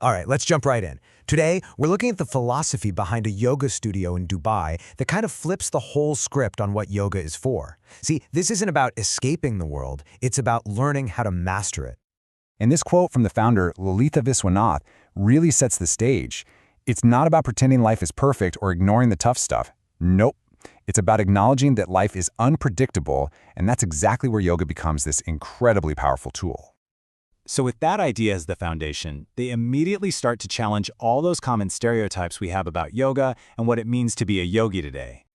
All right, let's jump right in. Today, we're looking at the philosophy behind a yoga studio in Dubai that kind of flips the whole script on what yoga is for. See, this isn't about escaping the world, it's about learning how to master it. And this quote from the founder, Lalitha Viswanath, really sets the stage. It's not about pretending life is perfect or ignoring the tough stuff. Nope. It's about acknowledging that life is unpredictable, and that's exactly where yoga becomes this incredibly powerful tool. So with that idea as the foundation, they immediately start to challenge all those common stereotypes we have about yoga and what it means to be a yogi today.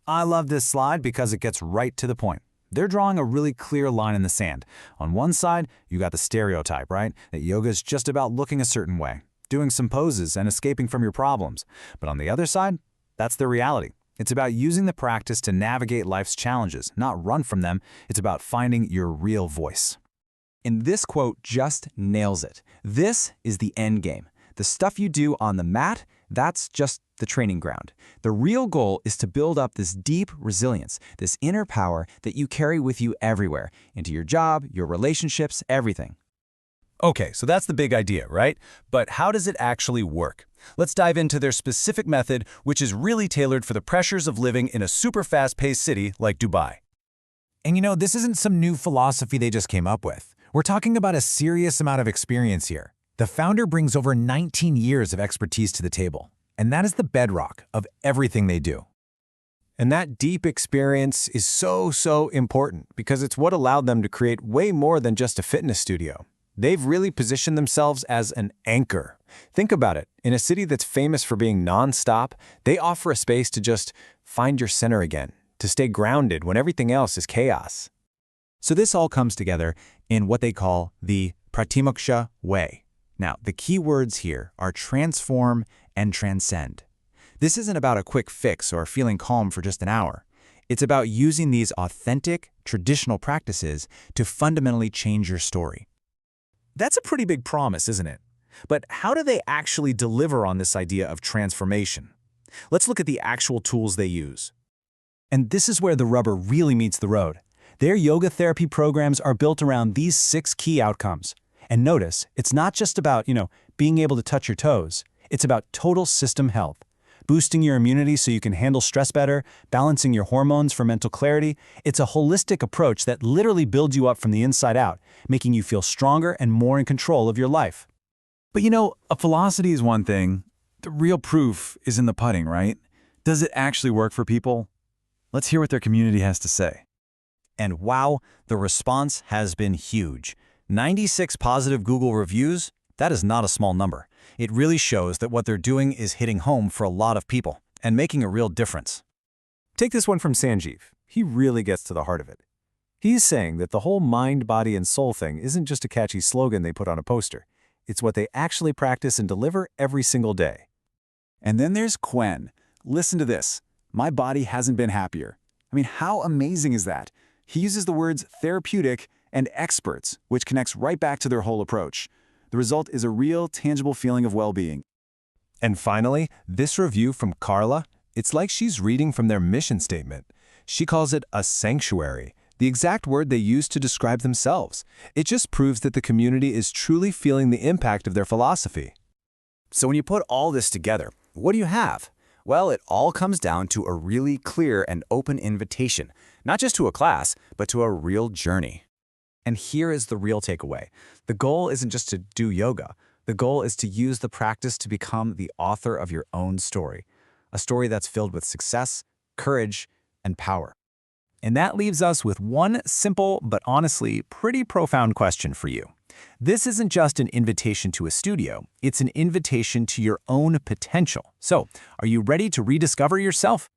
I love this slide because it gets right to the point. They're drawing a really clear line in the sand. On one side, you got the stereotype, right? That yoga is just about looking a certain way, doing some poses and escaping from your problems. But on the other side, that's the reality. It's about using the practice to navigate life's challenges, not run from them. It's about finding your real voice. And this quote just nails it. This is the end game. The stuff you do on the mat, that's just the training ground. The real goal is to build up this deep resilience, this inner power that you carry with you everywhere, into your job, your relationships, everything. Okay, so that's the big idea, right? But how does it actually work? Let's dive into their specific method, which is really tailored for the pressures of living in a super fast-paced city like Dubai. And this isn't some new philosophy they just came up with. We're talking about a serious amount of experience here. The founder brings over 19 years of expertise to the table, and that is the bedrock of everything they do. And that deep experience is so important because it's what allowed them to create way more than just a fitness studio. They've really positioned themselves as an anchor. Think about it. In a city that's famous for being non-stop, they offer a space to just find your center again, to stay grounded when everything else is chaos. So this all comes together in what they call the Pratimoksha way. Now, the key words here are transform and transcend. This isn't about a quick fix or feeling calm for just an hour. It's about using these authentic, traditional practices to fundamentally change your story. That's a pretty big promise, isn't it? But how do they actually deliver on this idea of transformation? Let's look at the actual tools they use. And this is where the rubber really meets the road. Their yoga therapy programs are built around these 6 key outcomes. And notice, it's not just about, being able to touch your toes. It's about total system health. Boosting your immunity so you can handle stress better, balancing your hormones for mental clarity. It's a holistic approach that literally builds you up from the inside out, making you feel stronger and more in control of your life. But a philosophy is one thing. The real proof is in the pudding, right? Does it actually work for people? Let's hear what their community has to say. And wow, the response has been huge. 96 positive Google reviews, that is not a small number. It really shows that what they're doing is hitting home for a lot of people and making a real difference. Take this one from Sanjeev. He really gets to the heart of it. He's saying that the whole mind, body, and soul thing isn't just a catchy slogan they put on a poster. It's what they actually practice and deliver every single day. And then there's Quen. Listen to this. My body hasn't been happier. I mean, how amazing is that? He uses the words therapeutic and experts, which connects right back to their whole approach. The result is a real, tangible feeling of well-being. And finally, this review from Carla, it's like she's reading from their mission statement. She calls it a sanctuary, the exact word they use to describe themselves. It just proves that the community is truly feeling the impact of their philosophy. So when you put all this together, what do you have? Well, it all comes down to a really clear and open invitation, not just to a class, but to a real journey. And here is the real takeaway. The goal isn't just to do yoga. The goal is to use the practice to become the author of your own story, a story that's filled with success, courage, and power. And that leaves us with one simple but honestly pretty profound question for you. This isn't just an invitation to a studio, it's an invitation to your own potential. So, are you ready to rediscover yourself?